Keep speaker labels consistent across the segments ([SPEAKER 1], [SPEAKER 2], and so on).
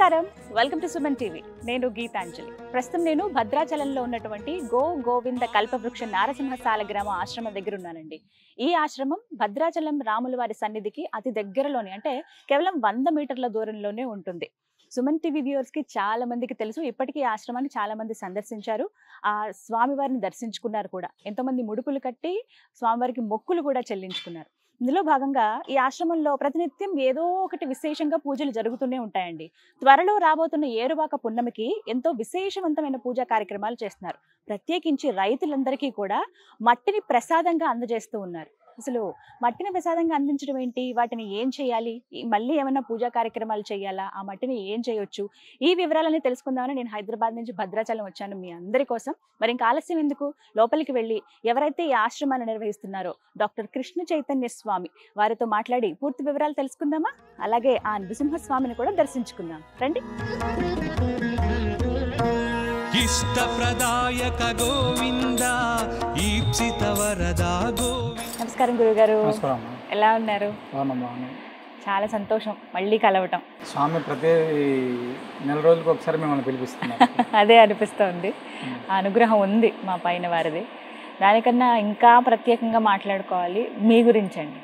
[SPEAKER 1] నమస్కారం, welcome to Suman TV. నేను గీతాంజలి. ప్రస్తుతం నేను భద్రాచలంలో ఉన్నటువంటి గోవింద కల్పవృక్ష నారసింహ సాలగ్రామ ఆశ్రమం దగ్గర ఉన్నానండి. ఈ ఆశ్రమం భద్రాచలం రాముల వారి సన్నిధికి అతి దగ్గరలోనే, అంటే కేవలం 100 మీటర్ల దూరంలోనే ఉంటుంది. సుమన్ టీవీ వ్యూవర్స్ కి చాలా మందికి తెలుసు. ఇప్పటికీ ఈ ఆశ్రమాన్ని చాలా మంది సందర్శించారు, ఆ స్వామివారిని దర్శించుకున్నారు కూడా. ఎంతోమంది ముడుపులు కట్టి స్వామివారికి మొక్కులు కూడా చెల్లించుకున్నారు. ఇందులో భాగంగా ఈ ఆశ్రమంలో ప్రతినిత్యం ఏదో ఒకటి విశేషంగా పూజలు జరుగుతూనే ఉంటాయండి. త్వరలో రాబోతున్న ఏరువాక పున్నమికి ఎంతో విశేషవంతమైన పూజా కార్యక్రమాలు చేస్తున్నారు. ప్రత్యేకించి రైతులందరికీ కూడా మట్టిని ప్రసాదంగా అందజేస్తూ ఉన్నారు. అసలు మట్టిని ప్రసాదంగా అందించడం ఏంటి, వాటిని ఏం చేయాలి, మళ్ళీ ఏమైనా పూజా కార్యక్రమాలు చేయాలా, ఆ మట్టిని ఏం చేయొచ్చు, ఈ వివరాలని తెలుసుకుందామని నేను హైదరాబాద్ నుంచి భద్రాచలం వచ్చాను మీ అందరి కోసం. మరి ఇంకా ఆలస్యం ఎందుకు, లోపలికి వెళ్ళి ఎవరైతే ఈ ఆశ్రమాన్ని నిర్వహిస్తున్నారో డాక్టర్ కృష్ణ చైతన్య స్వామి వారితో మాట్లాడి పూర్తి వివరాలు తెలుసుకుందామా? అలాగే ఆ నృసింహస్వామిని కూడా దర్శించుకుందాం, రండి.
[SPEAKER 2] ఇష్టప్రదాయక గోవింద ఈప్సిత వరదా గోవింద.
[SPEAKER 1] నమస్కారం గురుగారు, ఎలా ఉన్నారు? చాలా సంతోషం మళ్ళీ కలవటం.
[SPEAKER 3] స్వామి ప్రతి నెల రోజులకు ఒకసారి మిమ్మల్ని పిలిపిస్తున్నారు.
[SPEAKER 1] అదే అనిపిస్తుంది, ఆ అనుగ్రహం ఉంది మా పైన వారిది. దానికన్నా ఇంకా ప్రత్యేకంగా మాట్లాడుకోవాలి మీ గురించి అండి.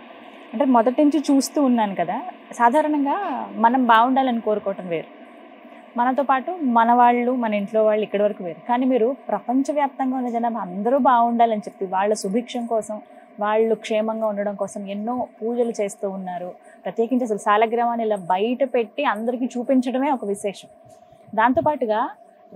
[SPEAKER 1] అంటే మొదటి నుంచి చూస్తూ ఉన్నాను కదా, సాధారణంగా మనం బాగుండాలని కోరుకోవటం వేరు, మనతో పాటు మన వాళ్ళు, మన ఇంట్లో వాళ్ళు ఇక్కడి వరకు వేరు. కానీ మీరు ప్రపంచవ్యాప్తంగా ఉన్న జనాభా అందరూ బాగుండాలని చెప్పి వాళ్ళ సుభిక్షం కోసం, వాళ్ళు క్షేమంగా ఉండడం కోసం ఎన్నో పూజలు చేస్తూ ఉన్నారు. ప్రత్యేకించి అసలు సాలగ్రామాన్ని ఇలా బయట పెట్టి అందరికీ చూపించడమే ఒక విశేషం. దాంతోపాటుగా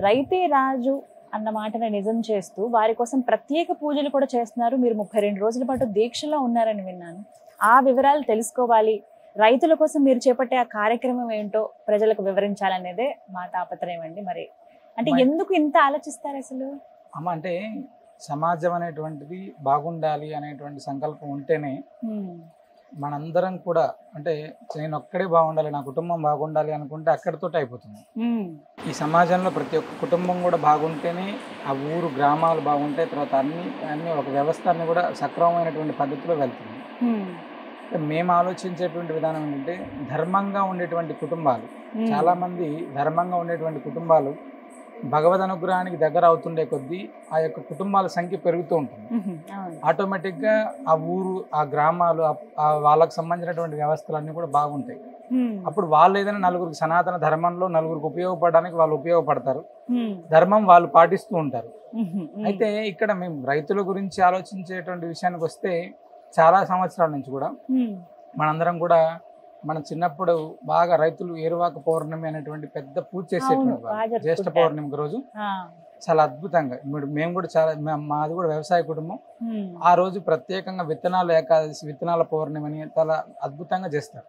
[SPEAKER 1] రైతే రాజు అన్న మాటను నిజం చేస్తూ వారి కోసం ప్రత్యేక పూజలు కూడా చేస్తున్నారు. మీరు 32 రోజుల పాటు దీక్షలో ఉన్నారని విన్నాను. ఆ వివరాలు తెలుసుకోవాలి, రైతుల కోసం మీరు చేపట్టే ఆ కార్యక్రమం ఏంటో ప్రజలకు వివరించాలనేదే మా తాపత్రయం అండి. మరి అంటే ఎందుకు ఇంత ఆలోచిస్తారు అసలు?
[SPEAKER 3] అమ్మ, అంటే సమాజం అనేటువంటిది బాగుండాలి అనేటువంటి సంకల్పం ఉంటేనే మనందరం కూడా, అంటే నేను ఒక్కడే బాగుండాలి, నా కుటుంబం బాగుండాలి అనుకుంటే అక్కడితో అయిపోతుంది. ఈ సమాజంలో ప్రతి ఒక్క కుటుంబం కూడా బాగుంటేనే ఆ ఊరు గ్రామాలు బాగుంటాయి, తర్వాత అన్ని ఒక వ్యవస్థని కూడా సక్రమమైనటువంటి పద్ధతిలో వెళ్తుంది. మేము ఆలోచించేటువంటి విధానం ఏంటంటే, ధర్మంగా ఉండేటువంటి కుటుంబాలు, చాలా మంది ధర్మంగా ఉండేటువంటి కుటుంబాలు భగవద్ అనుగ్రహానికి దగ్గర అవుతుండే కొద్దీ ఆ యొక్క కుటుంబాల సంఖ్య పెరుగుతూ ఉంటుంది. ఆటోమేటిక్గా ఆ ఊరు, ఆ గ్రామాలు, వాళ్ళకు సంబంధించినటువంటి వ్యవస్థలన్నీ కూడా బాగుంటాయి. అప్పుడు వాళ్ళు ఏదైనా నలుగురికి సనాతన ధర్మంలో నలుగురికి ఉపయోగపడడానికి వాళ్ళు ఉపయోగపడతారు, ధర్మం వాళ్ళు పాటిస్తూ ఉంటారు. అయితే ఇక్కడ మేము రైతుల గురించి ఆలోచించేటువంటి విషయానికి వస్తే, చాలా సంవత్సరాల నుంచి కూడా మనందరం కూడా మన చిన్నప్పుడు బాగా రైతులు ఏరువాక పౌర్ణమి అనేటువంటి పెద్ద పూజ చేసేటువంటి జ్యేష్ఠ పౌర్ణమి రోజు చాలా అద్భుతంగా, మేము కూడా చాలా, మాది కూడా వ్యవసాయ కుటుంబం. ఆ రోజు ప్రత్యేకంగా విత్తనాలు ఏకాదశి, విత్తనాల పౌర్ణమి అని చాలా అద్భుతంగా చేస్తారు.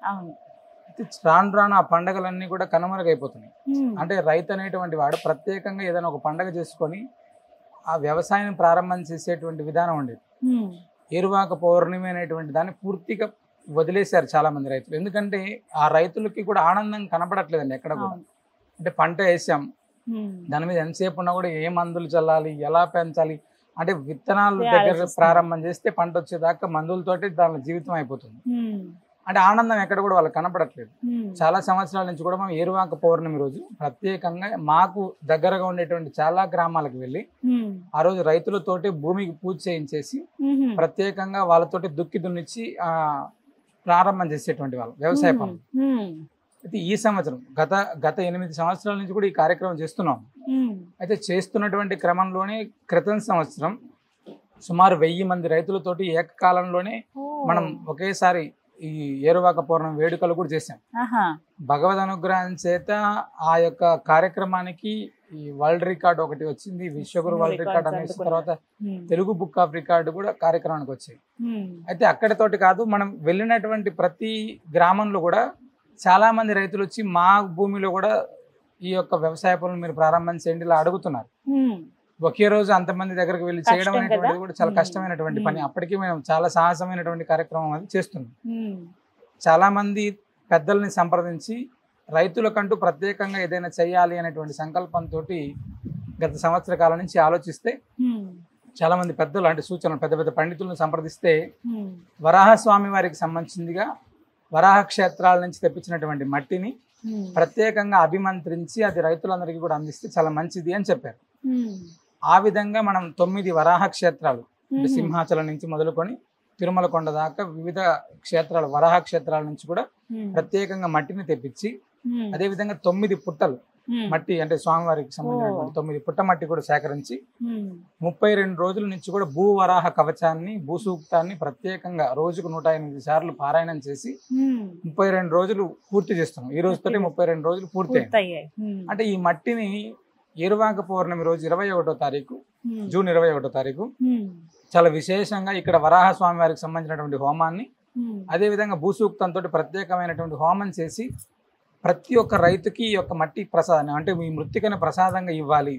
[SPEAKER 3] అయితే రాను రాను ఆ పండుగలన్నీ కూడా కనుమరుగైపోతున్నాయి. అంటే రైతు అనేటువంటి వాడు ప్రత్యేకంగా ఏదైనా ఒక పండుగ చేసుకొని ఆ వ్యవసాయాన్ని ప్రారంభం చేసేటువంటి విధానం ఉండేది. ఏరువాక పౌర్ణమి అనేటువంటి దాన్ని పూర్తిగా వదిలేశారు చాలా మంది రైతులు. ఎందుకంటే ఆ రైతులకి కూడా ఆనందం కనపడట్లేదండి ఎక్కడ కూడా. అంటే పంట వేసాం, దాని మీద ఎంతసేపు ఉన్నా కూడా ఏ మందులు చల్లాలి, ఎలా పెంచాలి, అంటే విత్తనాలు దగ్గర ప్రారంభం చేస్తే పంట వచ్చేదాకా మందులతోటి దాని జీవితం అయిపోతుంది. అంటే ఆనందం ఎక్కడ కూడా వాళ్ళకి కనపడట్లేదు. చాలా సంవత్సరాల నుంచి కూడా మేము ఏరువాక పౌర్ణమి రోజు ప్రత్యేకంగా మాకు దగ్గరగా ఉండేటువంటి చాలా గ్రామాలకు వెళ్ళి ఆ రోజు రైతులతోటి భూమికి పూజ చేయించేసి ప్రత్యేకంగా వాళ్ళతోటి దుక్కి దున్నిచ్చి ప్రారంభం చేసేటువంటి వాళ్ళు వ్యవసాయ పనులు. అయితే ఈ సంవత్సరం గత 8 సంవత్సరాల నుంచి కూడా ఈ కార్యక్రమం చేస్తున్నాం. అయితే చేస్తున్నటువంటి క్రమంలోనే క్రితం సంవత్సరం సుమారు 1000 మంది రైతులతోటి ఏకకాలంలోనే మనం ఒకేసారి ఈ ఏరువాక పౌర్ణమి వేడుకలు కూడా చేశాం. భగవద్ అనుగ్రహం చేత ఆ యొక్క కార్యక్రమానికి ఈ వరల్డ్ రికార్డ్ ఒకటి వచ్చింది, విశ్వగురు వరల్డ్ రికార్డ్ అనేసి, తర్వాత తెలుగు బుక్ ఆఫ్ రికార్డు కూడా కార్యక్రమానికి వచ్చాయి. అయితే అక్కడితోటి కాదు, మనం వెళ్ళినటువంటి ప్రతి గ్రామంలో కూడా చాలా మంది రైతులు వచ్చి మా భూమిలో కూడా ఈ యొక్క వ్యవసాయ పనులు మీరు ప్రారంభం చేయండి ఇలా అడుగుతున్నారు. ఒకే రోజు అంతమంది దగ్గరకు వెళ్ళి చేయడం అనేటువంటిది కూడా చాలా కష్టమైనటువంటి పని. అప్పటికీ మేము చాలా సాహసమైనటువంటి కార్యక్రమం అది చేస్తున్నాం. చాలా మంది పెద్దల్ని సంప్రదించి రైతులకంటూ ప్రత్యేకంగా ఏదైనా చేయాలి అనేటువంటి సంకల్పంతో గత సంవత్సర కాలం నుంచి ఆలోచిస్తే చాలా మంది పెద్దలు, అంటే సూచనలు, పెద్ద పెద్ద పండితులను సంప్రదిస్తే వరాహస్వామి వారికి సంబంధించిందిగా వరాహ క్షేత్రాల నుంచి తెప్పించినటువంటి మట్టిని ప్రత్యేకంగా అభిమంత్రించి అది రైతులందరికీ కూడా అందిస్తే చాలా మంచిది అని చెప్పారు. ఆ విధంగా మనం 9 వరాహ క్షేత్రాలు సింహాచలం నుంచి మొదలుకొని తిరుమల కొండ దాకా వివిధ క్షేత్రాలు వరాహ క్షేత్రాల నుంచి కూడా ప్రత్యేకంగా మట్టిని తెప్పించి అదే విధంగా 9 పుట్టలు మట్టి అంటే స్వామివారికి సంబంధించినటువంటి 9 పుట్ట మట్టి కూడా సేకరించి 32 రోజుల నుంచి కూడా భూవరాహ కవచాన్ని భూసూక్తాన్ని ప్రత్యేకంగా రోజుకు 108 సార్లు పారాయణం చేసి 32 రోజులు పూర్తి చేస్తున్నాం. ఈ రోజుతోటి 32 రోజులు పూర్తయ్యాయి. అంటే ఈ మట్టిని ఏరువాక పౌర్ణమి రోజు 21వ తారీఖు జూన్ 21వ తారీఖు చాలా విశేషంగా ఇక్కడ వరాహ స్వామి వారికి సంబంధించినటువంటి హోమాన్ని అదే విధంగా భూసూక్తంతో ప్రత్యేకమైనటువంటి హోమం చేసి ప్రతి ఒక్క రైతుకి ఈ యొక్క మట్టి ప్రసాదాన్ని అంటే మీ మృత్తికని ప్రసాదంగా ఇవ్వాలి.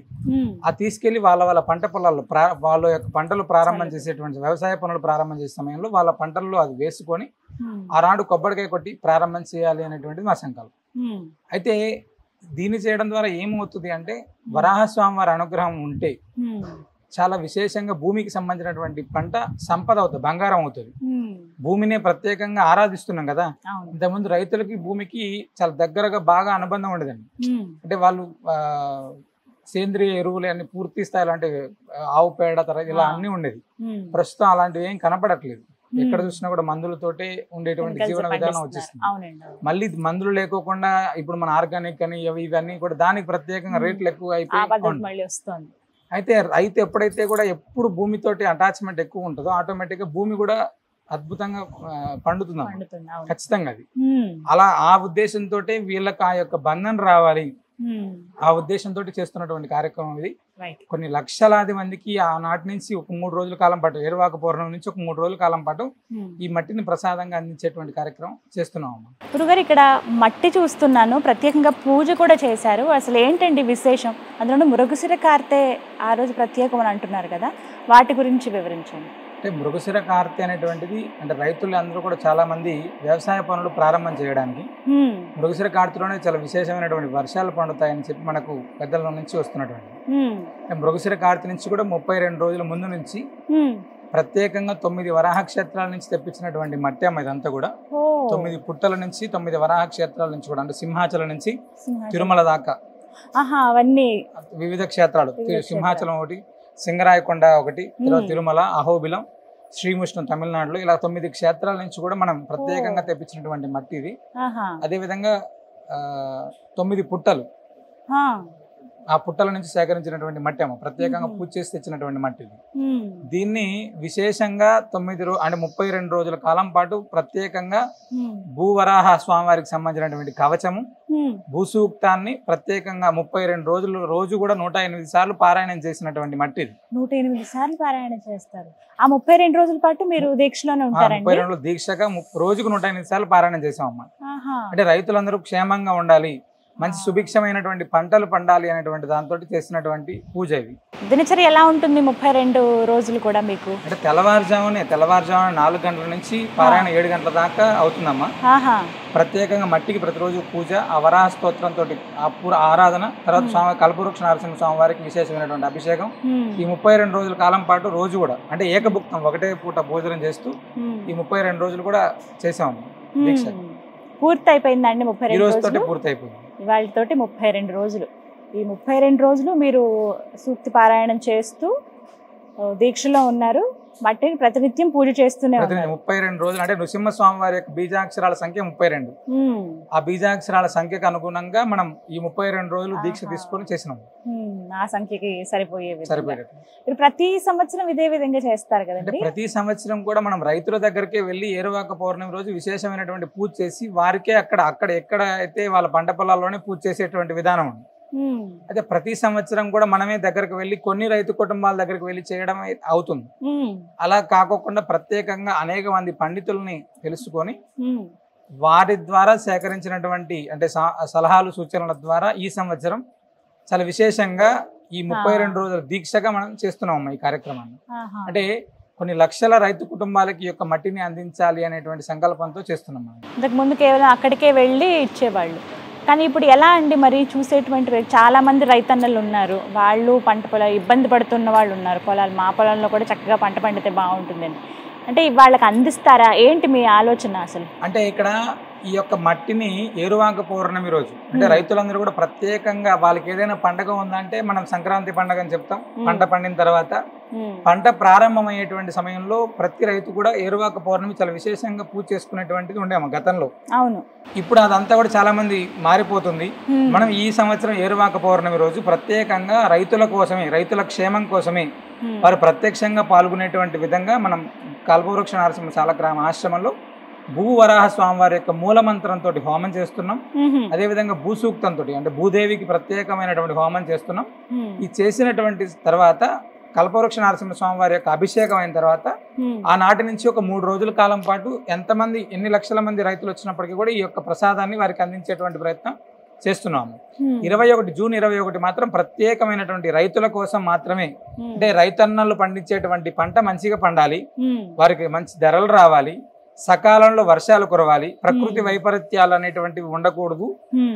[SPEAKER 3] ఆ తీసుకెళ్లి వాళ్ళ పంట పొలాల్లో వాళ్ళ యొక్క పంటలు ప్రారంభం చేసేటువంటి వ్యవసాయ పనులు ప్రారంభం చేసే సమయంలో వాళ్ళ పంటల్లో అది వేసుకొని ఆనాడు కొబ్బరికాయ కొట్టి ప్రారంభం చేయాలి అనేటువంటిది మా సంకల్పం. అయితే దీన్ని చేయడం ద్వారా ఏమవుతుంది అంటే వరాహస్వామి వారి అనుగ్రహం ఉంటే చాలా విశేషంగా భూమికి సంబంధించినటువంటి పంట సంపద అవుతుంది, బంగారం అవుతుంది. భూమినే ప్రత్యేకంగా ఆరాధిస్తున్నాం కదా. ఇంతకుముందు రైతులకి భూమికి చాలా దగ్గరగా బాగా అనుబంధం ఉండదండి. అంటే వాళ్ళు సేంద్రియ ఎరువులు అన్ని పూర్తి స్థాయిలో అంటే ఆవు పేడ తర్వాత ఇలా అన్ని ఉండేది. ప్రస్తుతం అలాంటివి ఏం కనపడట్లేదు. ఎక్కడ చూసినా కూడా మందులతోటే ఉండేటువంటి జీవన విధానం వచ్చేస్తుంది. మళ్ళీ మందులు లేకోకుండా ఇప్పుడు మన ఆర్గానిక్ అని ఇవన్నీ కూడా దానికి ప్రత్యేకంగా రేట్లు ఎక్కువ అయిపోయి. అయితే రైతు ఎప్పుడైతే కూడా ఎప్పుడు భూమితోటి అటాచ్మెంట్ ఎక్కువ ఉంటుందో ఆటోమేటిక్ గా భూమి కూడా అద్భుతంగా పండుతుంది ఖచ్చితంగా. అది అలా ఆ ఉద్దేశంతో వీళ్ళకి ఆ యొక్క బంధం రావాలి ఆ ఉద్దేశంతో చేస్తున్నటువంటి కార్యక్రమం ఇది. కొన్ని లక్షలాది మందికి ఆనాటి నుంచి ఒక 3 రోజుల కాలం పాటు ఏరువాక పౌర్ణమి నుంచి ఒక 3 రోజుల కాలం పాటు ఈ మట్టిని ప్రసాదంగా అందించేటువంటి కార్యక్రమం చేస్తున్నాం. గురుగారు
[SPEAKER 1] ఇక్కడ మట్టి చూస్తున్నాను, ప్రత్యేకంగా పూజ కూడా చేశారు. అసలు ఏంటండి విశేషం? అందులో మృగశిర కార్తె ఆ రోజు ప్రత్యేకం అని అంటున్నారు కదా, వాటి గురించి వివరించండి.
[SPEAKER 3] అంటే మృగశిర కార్తె అనేటువంటిది అంటే రైతులు అందరూ కూడా చాలా మంది వ్యవసాయ పనులు ప్రారంభం చేయడానికి మృగశిర కార్తెలోనే చాలా విశేషమైనటువంటి వర్షాలు పండుతాయని చెప్పి మనకు పెద్దల నుంచి వస్తున్నటువంటి మృగశిర కార్తె నుంచి కూడా 32 రోజుల ముందు నుంచి ప్రత్యేకంగా 9 వరాహ క్షేత్రాల నుంచి తెప్పించినటువంటి మట్టి అమ్మ ఇదంతా కూడా 9 పుట్టల నుంచి 9 వరాహ క్షేత్రాల నుంచి కూడా అంటే సింహాచలం నుంచి తిరుమల దాకా
[SPEAKER 1] అవన్నీ
[SPEAKER 3] వివిధ క్షేత్రాలు. సింహాచలం ఒకటి, సింగరాయకొండ ఒకటి, తర్వాత తిరుమల, అహోబిలం, శ్రీముష్ణం తమిళనాడులో ఇలా 9 క్షేత్రాల నుంచి కూడా మనం ప్రత్యేకంగా తెప్పించినటువంటి మట్టి ఇది. అదే విధంగా 9 పుట్టలు ఆ పుట్టల నుంచి సేకరించినటువంటి మట్టి అమ్మ ప్రత్యేకంగా పూజ చేసి తెచ్చినటువంటి మట్టి ఇది. దీన్ని విశేషంగా 32 రోజుల కాలం పాటు ప్రత్యేకంగా భూవరాహ స్వామివారికి సంబంధించినటువంటి కవచము భూసూక్తాన్ని ప్రత్యేకంగా 32 రోజులు రోజు కూడా 108 సార్లు పారాయణం చేసినటువంటి మట్టి ఇది.
[SPEAKER 1] 108 సార్లు పారాయణం చేస్తారు. ఆ 32 రోజుల పాటు మీరు దీక్షలోనే ఉంటారండి?
[SPEAKER 3] 32 రోజులు దీక్షగా రోజుకు 108 సార్లు పారాయణం చేసామమ్మా. అంటే రైతులందరూ క్షేమంగా ఉండాలి, మంచి సుభిక్షమైనటువంటి పంటలు పండాలి అనేటువంటి దాంతో చేసినటువంటి పూజ ఇది.
[SPEAKER 1] దినచర్య ఎలా ఉంటుంది 32 రోజులు కూడా మీకు?
[SPEAKER 3] అంటే తెల్లవారుజామున 4 గంటల నుంచి పారాయణ 7 గంటల దాకా అవుతుందమ్మా. ప్రత్యేకంగా మట్టికి ప్రతిరోజు పూజ, ఆ వరాహ స్తోత్రంతో ఆరాధన, తర్వాత స్వామి కల్పవృక్ష నరసింహ స్వామి వారికి విశేషమైనటువంటి అభిషేకం. ఈ 32 రోజుల కాలం పాటు రోజు కూడా అంటే ఏకభుక్తం ఒకటే పూట భోజనం చేస్తూ ఈ 32 రోజులు కూడా చేసామమ్మా దీక్ష.
[SPEAKER 1] పూర్తి అయిపోయిందండి 32
[SPEAKER 3] రోజులతో పూర్తి అయిపోయింది.
[SPEAKER 1] ఇవాళతోటి 32 రోజులు. ఈ 32 రోజులు మీరు సూక్తి పారాయణం చేస్తూ దీక్షలో ఉన్నారు, మట్టిని ప్రతినిత్యం పూజ చేస్తూనే ఉన్నారు.
[SPEAKER 3] 32 రోజులు అంటే నృసింహస్వామి వారి యొక్క బీజాక్షరాల సంఖ్య 32. ఆ బీజాక్షరాల సంఖ్యకు అనుగుణంగా మనం ఈ 32 రోజులు దీక్ష తీసుకొని చేసినాం.
[SPEAKER 1] ఆ సంఖ్యకి సరిపోయేది. ప్రతి సంవత్సరం ఇదే విధంగా చేస్తారు కదండి?
[SPEAKER 3] ప్రతి సంవత్సరం కూడా మనం రైతుల దగ్గరికి వెళ్ళి ఏరువాక పౌర్ణమి రోజు విశేషమైనటువంటి పూజ చేసి వారికే అక్కడ ఎక్కడ అయితే వాళ్ళ పంట పొలాల్లోనే పూజ చేసేటువంటి విధానం ఉంది. అయితే ప్రతి సంవత్సరం కూడా మనమే దగ్గరకు వెళ్ళి కొన్ని రైతు కుటుంబాల దగ్గరికి వెళ్ళి చేయడం అవుతుంది. అలా కాకోకుండా ప్రత్యేకంగా అనేక మంది పండితుల్ని తెలుసుకొని వారి ద్వారా సేకరించినటువంటి అంటే సలహాలు సూచనల ద్వారా ఈ సంవత్సరం చాలా విశేషంగా ఈ 32 రోజుల దీక్షగా మనం చేస్తున్నాం ఈ కార్యక్రమాన్ని. అంటే కొన్ని లక్షల రైతు కుటుంబాలకి యొక్క మట్టిని అందించాలి అనేటువంటి సంకల్పంతో చేస్తున్నాం.
[SPEAKER 1] ఇంతకు ముందు కేవలం అక్కడికే వెళ్ళి ఇచ్చేవాళ్ళు, కానీ ఇప్పుడు ఎలా అండి? మరి చూసేటువంటి చాలా మంది రైతన్నలు ఉన్నారు, వాళ్ళు పంట పొలాలు ఇబ్బంది పడుతున్న వాళ్ళు ఉన్నారు. పొలాలు మా పొలంలో కూడా చక్కగా పంట పండితే బాగుంటుందని అంటే వాళ్ళకి అందిస్తారా? ఏంటి మీ ఆలోచన అసలు?
[SPEAKER 3] అంటే ఇక్కడ ఈ యొక్క మట్టిని ఏరువాక పౌర్ణమి రోజు అంటే రైతులందరూ కూడా ప్రత్యేకంగా వాళ్ళకి ఏదైనా పండగ ఉందంటే మనం సంక్రాంతి పండగ అని చెప్తాం. పంట పండిన తర్వాత పంట ప్రారంభమయ్యేటువంటి సమయంలో ప్రతి రైతు కూడా ఏరువాక పౌర్ణమి చాలా విశేషంగా పూజ చేసుకునేటువంటిది ఉండేమో గతంలో.
[SPEAKER 1] అవును.
[SPEAKER 3] ఇప్పుడు అదంతా కూడా చాలా మంది మారిపోతుంది. మనం ఈ సంవత్సరం ఏరువాక పౌర్ణమి రోజు ప్రత్యేకంగా రైతుల కోసమే, రైతుల క్షేమం కోసమే వారు ప్రత్యక్షంగా పాల్గొనేటువంటి విధంగా మనం కల్పవృక్ష నరసింహ సాలగ్రామ ఆశ్రమంలో భూవరాహ స్వామివారి యొక్క మూలమంత్రంతో హోమం చేస్తున్నాం. అదేవిధంగా భూసూక్తంతో అంటే భూదేవికి ప్రత్యేకమైనటువంటి హోమం చేస్తున్నాం. ఈ చేసినటువంటి తర్వాత కల్పవృక్ష నరసింహ స్వామివారి యొక్క అభిషేకం అయిన తర్వాత ఆనాటి నుంచి ఒక 3 రోజుల కాలం పాటు ఎంతమంది ఎన్ని లక్షల మంది రైతులు వచ్చినప్పటికీ కూడా ఈ యొక్క ప్రసాదాన్ని వారికి అందించేటువంటి ప్రయత్నం చేస్తున్నాము. 21 జూన్ 21 మాత్రం ప్రత్యేకమైనటువంటి రైతుల కోసం మాత్రమే. అంటే రైతన్నలు పండించేటువంటి పంట మంచిగా పండాలి, వారికి మంచి ధరలు రావాలి, సకాలంలో వర్షాలు కురవాలి, ప్రకృతి వైపరీత్యాలు అనేటువంటివి ఉండకూడదు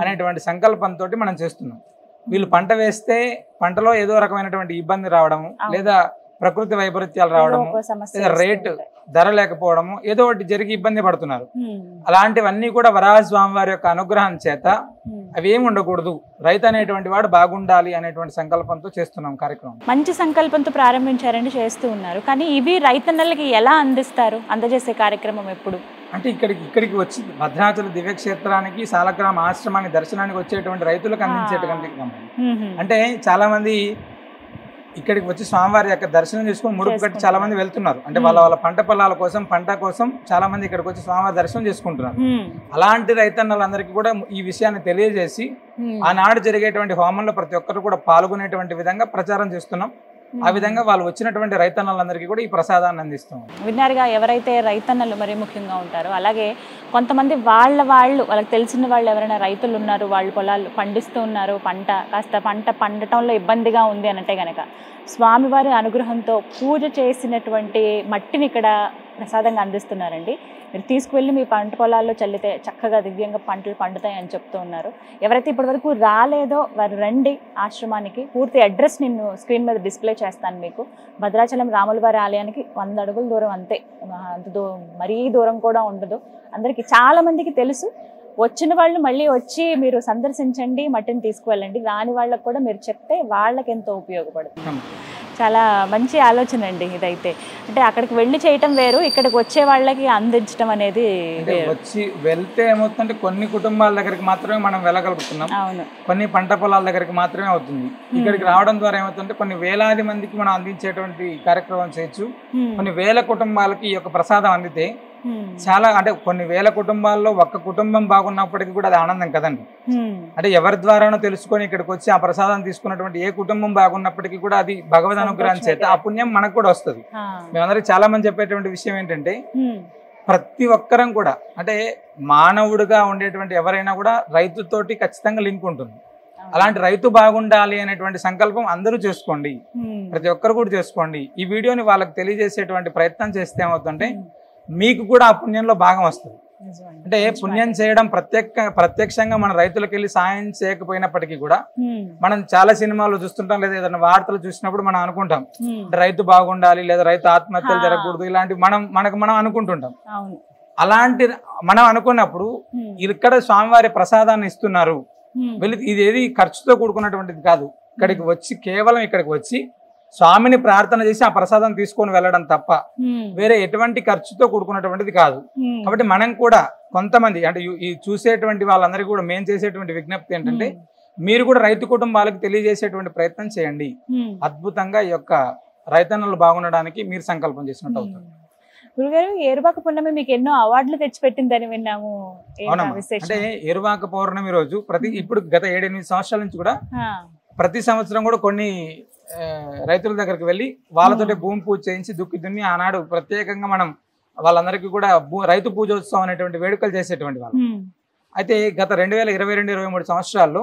[SPEAKER 3] అనేటువంటి సంకల్పంతో మనం చేస్తున్నాం. వీళ్ళు పంట వేస్తే పంటలో ఏదో రకమైనటువంటి ఇబ్బంది రావడము, లేదా ప్రకృతి వైపరీత్యాలు రావడము, లేదా రేటు ధర లేకపోవడము, ఏదో ఒకటి జరిగి ఇబ్బంది పడుతున్నారు. అలాంటివన్నీ కూడా వరాహ స్వామి వారి యొక్క అనుగ్రహం చేత అవి ఏమి ఉండకూడదు, రైతు అనేటువంటి వాడు బాగుండాలి అనేటువంటి సంకల్పంతో చేస్తున్నాం కార్యక్రమం.
[SPEAKER 1] మంచి సంకల్పంతో ప్రారంభించారండి, చేస్తూ ఉన్నారు. కానీ ఇవి రైతన్నలకి ఎలా అందిస్తారు, అందజేసే కార్యక్రమం ఎప్పుడు?
[SPEAKER 3] అంటే ఇక్కడికి వచ్చి భద్రాచల దివ్యక్షేత్రానికి సాలగ్రామ ఆశ్రమానికి దర్శనానికి వచ్చేటువంటి రైతులకు అందించేటువంటి అంటే చాలా మంది ఇక్కడికి వచ్చి స్వామివారి యొక్క దర్శనం చేసుకొని ముడుపు కట్టి చాలా మంది వెళ్తున్నారు. అంటే వాళ్ళ పంట పొలాల కోసం, పంట కోసం చాలా మంది ఇక్కడికి వచ్చి స్వామివారి దర్శనం చేసుకుంటున్నారు. అలాంటి రైతన్నలందరికీ కూడా ఈ విషయాన్ని తెలియజేసి ఆనాడు జరిగేటువంటి హోమంలో ప్రతి ఒక్కరు కూడా పాల్గొనేటువంటి విధంగా ప్రచారం చేస్తున్నాం. ఆ విధంగా వాళ్ళు వచ్చినటువంటి రైతన్నలందరికీ కూడా ఈ ప్రసాదాన్ని అందిస్తాం.
[SPEAKER 1] విన్నారుగా, ఎవరైతే రైతన్నలు మరి ముఖ్యంగా ఉంటారో, అలాగే కొంతమంది వాళ్ళకి తెలిసిన వాళ్ళు ఎవరైనా రైతులు ఉన్నారు, వాళ్ళు పొలాలు పండిస్తూ ఉన్నారు, పంట పండటంలో ఇబ్బందిగా ఉంది అంటే కనుక స్వామివారి అనుగ్రహంతో పూజ చేసినటువంటి మట్టిని ఇక్కడ ప్రసాదంగా అందిస్తున్నారండి. మీరు తీసుకువెళ్ళి మీ పంట పొలాల్లో చల్లితే చక్కగా దివ్యంగా పంటలు పండుతాయి అని చెప్తూ ఉన్నారు. ఎవరైతే ఇప్పటివరకు రాలేదో వారు రండి ఆశ్రమానికి. పూర్తి అడ్రస్ నేను స్క్రీన్ మీద డిస్ప్లే చేస్తాను మీకు. భద్రాచలం రాములవారి ఆలయానికి 100 అడుగుల దూరం, అంతే, మరీ దూరం కూడా ఉండదు. అందరికీ చాలా మందికి తెలుసు. వచ్చిన వాళ్ళు మళ్ళీ వచ్చి మీరు సందర్శించండి, మట్టిని తీసుకువెళ్ళండి. రాని వాళ్ళకు కూడా మీరు చెప్తే వాళ్ళకి ఎంతో ఉపయోగపడుతుంది. చాలా మంచి ఆలోచన అండి ఇదైతే. అంటే అక్కడికి వెళ్ళి చేయటం వేరు, ఇక్కడికి వచ్చే వాళ్ళకి అందించడం అనేది
[SPEAKER 3] వచ్చి వెళ్తే ఏమవుతుందంటే కొన్ని కుటుంబాల దగ్గరికి మాత్రమే మనం వెళ్ళగలుగుతున్నాం, కొన్ని పంట పొలాల దగ్గరికి మాత్రమే అవుతుంది. ఇక్కడికి రావడం ద్వారా ఏమవుతుందంటే కొన్ని వేలాది మందికి మనం అందించేటువంటి కార్యక్రమం చేయొచ్చు. కొన్ని వేల కుటుంబాలకి ఈ యొక్క ప్రసాదం అందితే చాలా, అంటే కొన్ని వేల కుటుంబాల్లో ఒక్క కుటుంబం బాగున్నప్పటికీ కూడా అది ఆనందం కదండి. అంటే ఎవరి ద్వారానో తెలుసుకొని ఇక్కడికి వచ్చి ఆ ప్రసాదం తీసుకున్నటువంటి ఏ కుటుంబం బాగున్నప్పటికీ కూడా అది భగవద్ అనుగ్రహం చేత ఆ పుణ్యం మనకు కూడా వస్తుంది. మేమందరికి చాలా మంది చెప్పేటువంటి విషయం ఏంటంటే ప్రతి ఒక్కరం కూడా, అంటే మానవుడిగా ఉండేటువంటి ఎవరైనా కూడా రైతుతోటి ఖచ్చితంగా లింక్ ఉంటుంది. అలాంటి రైతు బాగుండాలి అనేటువంటి సంకల్పం అందరూ చేసుకోండి, ప్రతి ఒక్కరు కూడా చేసుకోండి. ఈ వీడియోని వాళ్ళకి తెలియజేసేటువంటి ప్రయత్నం చేస్తే ఏమవుతుందంటే మీకు కూడా ఆ పుణ్యంలో భాగం వస్తుంది. అంటే పుణ్యం చేయడం ప్రత్యక్షంగా మన రైతులకు వెళ్ళి సాయం చేయకపోయినప్పటికీ కూడా మనం చాలా సినిమాలు చూస్తుంటాం, లేదా ఏదైనా వార్తలు చూసినప్పుడు మనం అనుకుంటాం రైతు బాగుండాలి, లేదా రైతు ఆత్మహత్యలు జరగకూడదు, ఇలాంటివి మనం అనుకుంటుంటాం. అలాంటి మనం అనుకున్నప్పుడు ఇక్కడ స్వామివారి ప్రసాదాన్ని ఇస్తున్నారు, వెళ్ళి ఇదేది ఖర్చుతో కూడుకున్నటువంటిది కాదు. ఇక్కడికి వచ్చి కేవలం ఇక్కడికి వచ్చి స్వామిని ప్రార్థన చేసి ఆ ప్రసాదం తీసుకొని వెళ్ళడం తప్ప వేరే ఎటువంటి ఖర్చుతో కూడుకున్నటువంటిది కాదు. కాబట్టి మనం కూడా కొంతమంది, అంటే ఈ చూసేటువంటి వాళ్ళందరికీ కూడా మేము చేసేటువంటి విజ్ఞప్తి ఏంటంటే మీరు కూడా రైతు కుటుంబాలకు తెలియజేసేటువంటి ప్రయత్నం చేయండి. అద్భుతంగా ఈ యొక్క రైతన్నలు బాగుండడానికి మీరు సంకల్పం చేసినట్టు అవుతుంది.
[SPEAKER 1] గురుగారు, ఏరువాక పౌర్ణమి మీకు ఎన్నో అవార్డులు తెచ్చిపెట్టిందని విన్నాము.
[SPEAKER 3] అంటే ఏరువాక పౌర్ణమి రోజు ఇప్పుడు గత 7-8 సంవత్సరాల నుంచి కూడా ప్రతి సంవత్సరం కూడా కొన్ని రైతుల దగ్గరికి వెళ్ళి వాళ్ళతోటి భూమి పూజ చేయించి దుక్కి దున్ని ఆనాడు ప్రత్యేకంగా మనం వాళ్ళందరికీ కూడా రైతు పూజోత్సవం అనేటువంటి వేడుకలు చేసేటువంటి వాళ్ళు. అయితే గత 2022-23 సంవత్సరాల్లో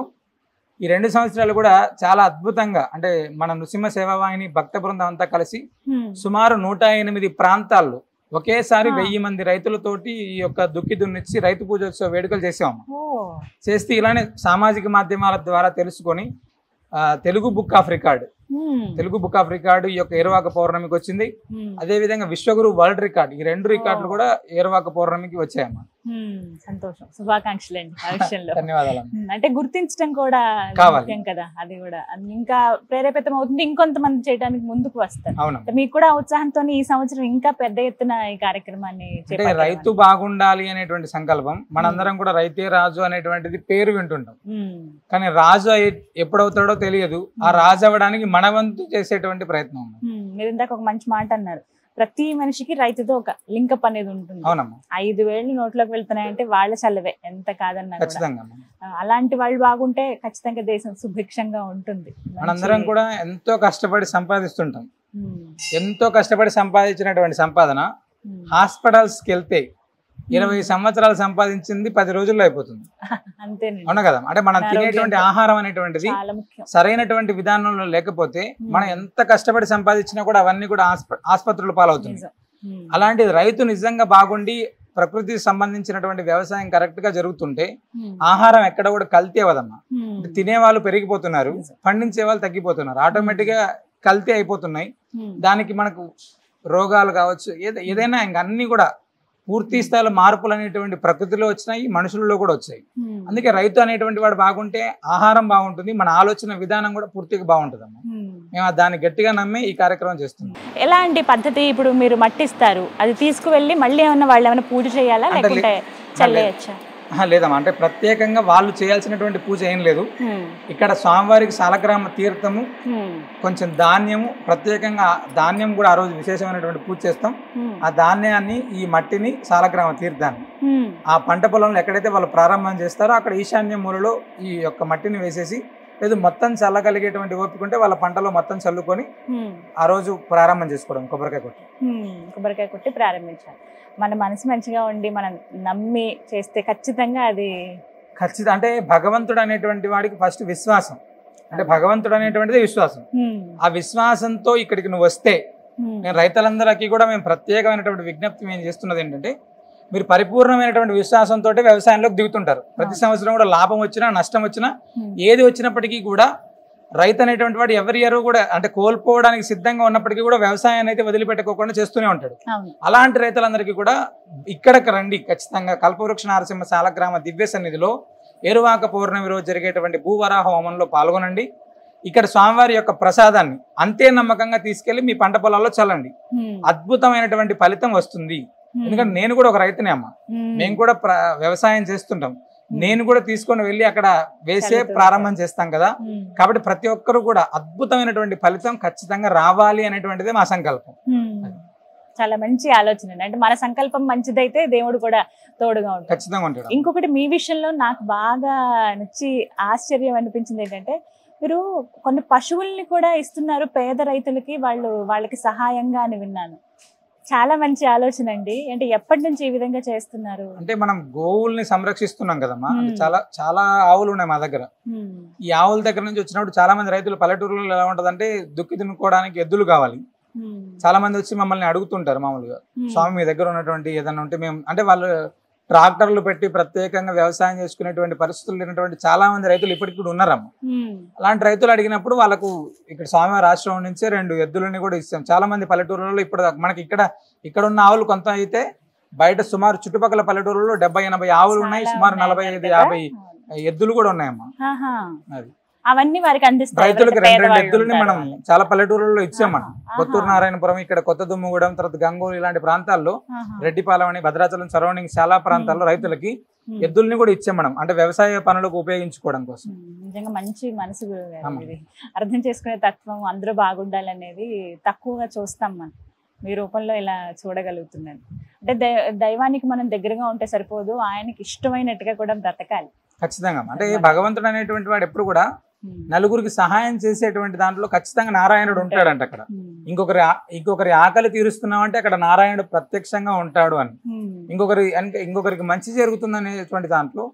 [SPEAKER 3] ఈ 2 సంవత్సరాలు కూడా చాలా అద్భుతంగా, అంటే మన నృసింహ సేవావాహిని భక్త బృందం అంతా కలిసి సుమారు 108 ప్రాంతాల్లో ఒకేసారి 1000 మంది రైతులతోటి ఈ యొక్క దుక్కి దున్నిచ్చి రైతు పూజోత్సవ వేడుకలు చేసాము. చేస్తే ఇలానే సామాజిక మాధ్యమాల ద్వారా తెలుసుకొని తెలుగు బుక్ ఆఫ్ రికార్డు ఈ యొక్క ఏరువాక పౌర్ణమికి వచ్చింది. అదే విధంగా విశ్వగురు వరల్డ్ రికార్డ్, ఈ 2 రికార్డులు కూడా ఏరువాక పౌర్ణమికి వచ్చాయన్నమాట.
[SPEAKER 1] సంతోషం, శుభాకాంక్షలు అండి ఆ విషయంలో.
[SPEAKER 3] ధన్యవాదాలు.
[SPEAKER 1] అంటే గుర్తించడం కూడా ముఖ్యం కదా, అది కూడా ఇంకా ప్రేరేపితం అవుతుంది, ఇంకొంతమంది చేయడానికి ముందుకు వస్తారు. మీకు కూడా ఉత్సాహంతో ఈ సంవత్సరం ఇంకా పెద్ద ఎత్తున ఈ కార్యక్రమాన్ని
[SPEAKER 3] రైతు బాగుండాలి అనేటువంటి సంకల్పం. మనందరం కూడా రైతే రాజు అనేటువంటిది పేరు వింటుంటాం, కానీ రాజు ఎప్పుడవుతాడో తెలియదు. ఆ రాజు అవ్వడానికి మన వంతు చేసేటువంటి ప్రయత్నం.
[SPEAKER 1] మీరు ఇందాక ఒక మంచి మాట అన్నారు, ప్రతి మనిషికి రైతుతో ఒక లింకప్ అనేది ఉంటుంది. 5,000 నోట్లోకి వెళ్తున్నాయంటే వాళ్ళ చల్లవే, ఎంత కాదన్నా. అలాంటి వాళ్ళు బాగుంటే ఖచ్చితంగా దేశం సుభిక్షంగా ఉంటుంది.
[SPEAKER 3] మనందరం కూడా ఎంతో కష్టపడి సంపాదిస్తుంటాం. ఎంతో కష్టపడి సంపాదించినటువంటి సంపాదన హాస్పిటల్స్కి వెళ్తే 20 సంవత్సరాలు సంపాదించింది 10 రోజుల్లో అయిపోతుంది. అవునా కదా? అంటే మనం తినేటువంటి ఆహారం అనేటువంటిది సరైనటువంటి విధానంలో లేకపోతే మనం ఎంత కష్టపడి సంపాదించినా కూడా అవన్నీ కూడా ఆసుపత్రుల పాలవుతుంది. అలాంటిది రైతు నిజంగా బాగుండి ప్రకృతికి సంబంధించినటువంటి వ్యవసాయం కరెక్ట్ గా జరుగుతుంటే ఆహారం ఎక్కడ కూడా కల్తీ అవ్వదమ్మా. తినే వాళ్ళు పెరిగిపోతున్నారు, పండించే వాళ్ళు తగ్గిపోతున్నారు, ఆటోమేటిక్ గా కల్తీ అయిపోతున్నాయి. దానికి మనకు రోగాలు కావచ్చు, ఏదైనా ఇంకా అన్ని కూడా పూర్తి స్థాయిలో మార్పులు అనేటువంటి ప్రకృతిలో వచ్చినాయి, మనుషులలో కూడా వచ్చాయి. అందుకే రైతు అనేటువంటి వాడు బాగుంటే ఆహారం బాగుంటుంది, మన ఆలోచన విధానం కూడా పూర్తిగా బాగుంటుందమ్మా. మేము దాన్ని గట్టిగా నమ్మి ఈ కార్యక్రమం చేస్తున్నాం.
[SPEAKER 1] ఎలాంటి పద్ధతి? ఇప్పుడు మీరు మట్టిస్తారు, అది తీసుకువెళ్ళి మళ్ళీ ఏమన్నా వాళ్ళు ఏమైనా పూజ చేయాలా, లేకుంటే చల్లేయచ్చా?
[SPEAKER 3] లేదమ్మా, అంటే ప్రత్యేకంగా వాళ్ళు చేయాల్సినటువంటి పూజ ఏం లేదు. ఇక్కడ స్వామివారికి సాలగ్రామ తీర్థము, కొంచెం ధాన్యము, ప్రత్యేకంగా ధాన్యం కూడా ఆ రోజు విశేషమైనటువంటి పూజ చేస్తాం. ఆ ధాన్యాన్ని, ఈ మట్టిని, సాలగ్రామ తీర్థాన్ని ఆ పంట పొలంలో ఎక్కడైతే వాళ్ళు ప్రారంభం చేస్తారో అక్కడ ఈశాన్య మూలలో ఈ యొక్క మట్టిని వేసేసి, లేదు మొత్తం చల్లగలిగేటువంటి ఓపిక ఉంటే వాళ్ళ పంటలో మొత్తం చల్లుకొని ఆ రోజు ప్రారంభం చేసుకోవడం.
[SPEAKER 1] కొబ్బరికాయ కొట్టి ప్రారంభించాలి. మన మనసు మంచిగా ఉండి మనం నమ్మి చేస్తే ఖచ్చితంగా అది
[SPEAKER 3] అంటే భగవంతుడు అనేటువంటి వాడికి ఫస్ట్ విశ్వాసం, అంటే భగవంతుడు అనేటువంటిది విశ్వాసం. ఆ విశ్వాసంతో ఇక్కడికి నువ్వు వస్తే, నేను రైతులందరికీ కూడా మేము ప్రత్యేకమైనటువంటి విజ్ఞప్తి మేము చేస్తున్నది ఏంటంటే, మీరు పరిపూర్ణమైనటువంటి విశ్వాసంతో వ్యవసాయంలోకి దిగుతుంటారు. ప్రతి సంవత్సరం కూడా లాభం వచ్చినా నష్టం వచ్చినా ఏది వచ్చినప్పటికీ కూడా రైతు అనేటువంటి వాడు ఎవరి ఇయర్ కూడా అంటే కోల్పోవడానికి సిద్ధంగా ఉన్నప్పటికీ కూడా వ్యవసాయాన్ని అయితే వదిలిపెట్టుకోకుండా చేస్తూనే ఉంటాడు. అలాంటి రైతులందరికీ కూడా ఇక్కడికి రండి, ఖచ్చితంగా కల్పవృక్ష నారసింహ సాలగ్రామ దివ్య సన్నిధిలో ఏరువాక పౌర్ణమి రోజు జరిగేటువంటి భూవరాహ హోమంలో పాల్గొనండి. ఇక్కడ స్వామివారి యొక్క ప్రసాదాన్ని అంతే నమ్మకంగా తీసుకెళ్లి మీ పంట పొలాల్లో చల్లండి. అద్భుతమైనటువంటి ఫలితం వస్తుంది. ఎందుకంటే నేను కూడా ఒక రైతునే అమ్మ, మేము కూడా వ్యవసాయం చేస్తుంటాం. నేను కూడా తీసుకొని వెళ్ళి అక్కడ వేసే ప్రారంభం చేస్తాం కదా. కాబట్టి ప్రతి ఒక్కరు కూడా అద్భుతమైనటువంటి ఫలితం ఖచ్చితంగా రావాలి అనేటువంటిదే మా సంకల్పం.
[SPEAKER 1] చాలా మంచి ఆలోచన. అంటే మన సంకల్పం మంచిదైతే దేవుడు కూడా తోడుగా ఉంటాడు,
[SPEAKER 3] ఖచ్చితంగా ఉంటాడు.
[SPEAKER 1] ఇంకొకటి మీ విషయంలో నాకు బాగా నచ్చి ఆశ్చర్యం అనిపించింది ఏంటంటే, మీరు కొన్ని పశువుల్ని కూడా ఇస్తున్నారు పేద రైతులకి, వాళ్ళకి సహాయంగా అని విన్నాను. చాలా మంచి ఆలోచన అండి. అంటే ఎప్పటి నుంచి ఈ విధంగా చేస్తున్నారు?
[SPEAKER 3] అంటే మనం గోవుల్ని సంరక్షిస్తున్నాం కదమ్మా. చాలా చాలా ఆవులు ఉన్నాయి మా దగ్గర. ఈ ఆవుల దగ్గర నుంచి వచ్చినప్పుడు చాలా మంది రైతులు పల్లెటూరులో ఎలా ఉంటదంటే, దుక్కి దున్నుకోవడానికి ఎద్దులు కావాలి. చాలా మంది వచ్చి మమ్మల్ని అడుగుతుంటారు మామూలుగా, స్వామి మీ దగ్గర ఉన్నటువంటి ఏదన్నా ఉంటే మేము, అంటే వాళ్ళు ట్రాక్టర్లు పెట్టి ప్రత్యేకంగా వ్యవసాయం చేసుకునేటువంటి పరిస్థితులు లేనటువంటి చాలా మంది రైతులు ఇప్పటికి కూడా ఉన్నారమ్మ. అలాంటి రైతులు అడిగినప్పుడు వాళ్ళకు ఇక్కడ స్వామివారి ఆశ్రమం నుంచే 2 ఎద్దులని కూడా ఇస్తాం. చాలా మంది పల్లెటూరులలో ఇప్పుడు మనకి ఇక్కడ ఉన్న ఆవులు కొంత అయితే బయట సుమారు చుట్టుపక్కల పల్లెటూరులో 70-80 ఆవులు ఉన్నాయి, సుమారు 45-50 ఎద్దులు కూడా ఉన్నాయమ్మా. అది
[SPEAKER 1] అవన్నీ వారికి అందిస్తారు.
[SPEAKER 3] రైతులకు 2 ఎద్దులని మనం చాలా పల్లెటూరులో ఇచ్చాం. మనం కొత్తూరు నారాయణపురం, ఇక్కడ కొత్త దుమ్ముగూడెం, తర్వాత గంగోలు ఇలాంటి ప్రాంతాల్లో, రెడ్డిపాలెం అని, భద్రాచలం సరౌండింగ్ చాలా ప్రాంతాల్లో రైతులకి ఎద్దుల్ని కూడా ఇచ్చాం మనం, అంటే వ్యవసాయ పనులకు ఉపయోగించుకోవడం కోసం.
[SPEAKER 1] నిజంగా మంచి మనసు, అర్థం చేసుకునే తత్వం, అందరూ బాగుండాలనేది తక్కువగా చూస్తాం మనం. మీ రూపంలో ఇలా చూడగలుగుతున్నాను. అంటే దైవానికి మనం దగ్గరగా ఉంటే సరిపోదు, ఆయనకి ఇష్టమైనట్టుగా కూడా బ్రతకాలి.
[SPEAKER 3] ఖచ్చితంగా. అంటే భగవంతుడు అనేటువంటి వాడు ఎప్పుడు కూడా నలుగురికి సహాయం చేసేటువంటి దాంట్లో ఖచ్చితంగా నారాయణుడు ఉంటాడంట. అక్కడ ఇంకొకరి ఆకలి తీరుస్తున్నాం అంటే అక్కడ నారాయణుడు ప్రత్యక్షంగా ఉంటాడు అని, ఇంకొకరికి మంచి జరుగుతుంది అనేటువంటి దాంట్లో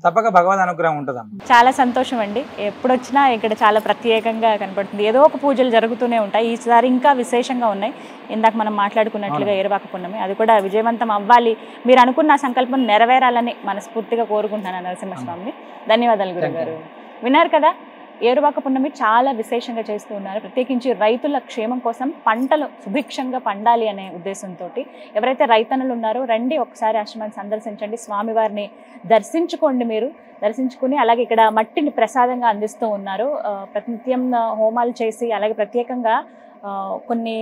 [SPEAKER 3] తప్పక భగవద్ అనుగ్రహం ఉంటుంది.
[SPEAKER 1] చాలా సంతోషం అండి. ఎప్పుడొచ్చినా ఇక్కడ చాలా ప్రత్యేకంగా కనపడుతుంది. ఏదో ఒక పూజలు జరుగుతూనే ఉంటాయి. ఈసారి ఇంకా విశేషంగా ఉన్నాయి. ఇందాక మనం మాట్లాడుకున్నట్లుగా ఏరువాక పున్నమి, అది కూడా విజయవంతం అవ్వాలి, మీరు అనుకున్న సంకల్పం నెరవేరాలని మనస్ఫూర్తిగా కోరుకుంటున్నాను నరసింహస్వామిని. ధన్యవాదాలు గురుగారు. విన్నారు కదా, ఏరువాక పున్నమి చాలా విశేషంగా చేస్తూ ఉన్నారు. ప్రత్యేకించి రైతుల క్షేమం కోసం పంటలు సుభిక్షంగా పండాలి అనే ఉద్దేశంతో ఎవరైతే రైతన్నులు ఉన్నారో రండి, ఒకసారి ఆశ్రమాన్ని సందర్శించండి, స్వామివారిని దర్శించుకోండి. మీరు దర్శించుకుని అలాగే ఇక్కడ మట్టిని ప్రసాదంగా అందిస్తూ ఉన్నారు. ప్రతినిత్యం హోమాలు చేసి అలాగే ప్రత్యేకంగా కొన్ని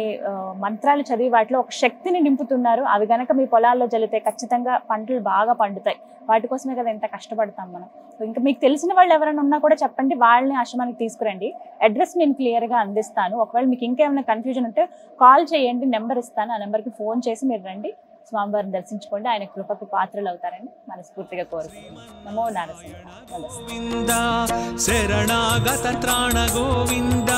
[SPEAKER 1] మంత్రాలు చదివి వాటిలో ఒక శక్తిని నింపుతున్నారు. అవి గనక మీ పొలాల్లో జల్లితే ఖచ్చితంగా పంటలు బాగా పండుతాయి. వాటి కోసమే కదా ఎంత కష్టపడతాం మనం. ఇంకా మీకు తెలిసిన వాళ్ళు ఎవరైనా ఉన్నా కూడా చెప్పండి, వాళ్ళని ఆశ్రమానికి తీసుకురండి. అడ్రస్ నేను క్లియర్గా అందిస్తాను. ఒకవేళ మీకు ఇంకేమైనా కన్ఫ్యూజన్ ఉంటే కాల్ చేయండి, నెంబర్ ఇస్తాను. ఆ నెంబర్కి ఫోన్ చేసి మీరు రండి, స్వామివారిని దర్శించుకోండి. ఆయన కృపకు పాత్రలు అవుతారని మనస్ఫూర్తిగా కోరుకుంటున్నాను. నమో నారసింహ.
[SPEAKER 2] శరణాగత త్రాణ గోవింద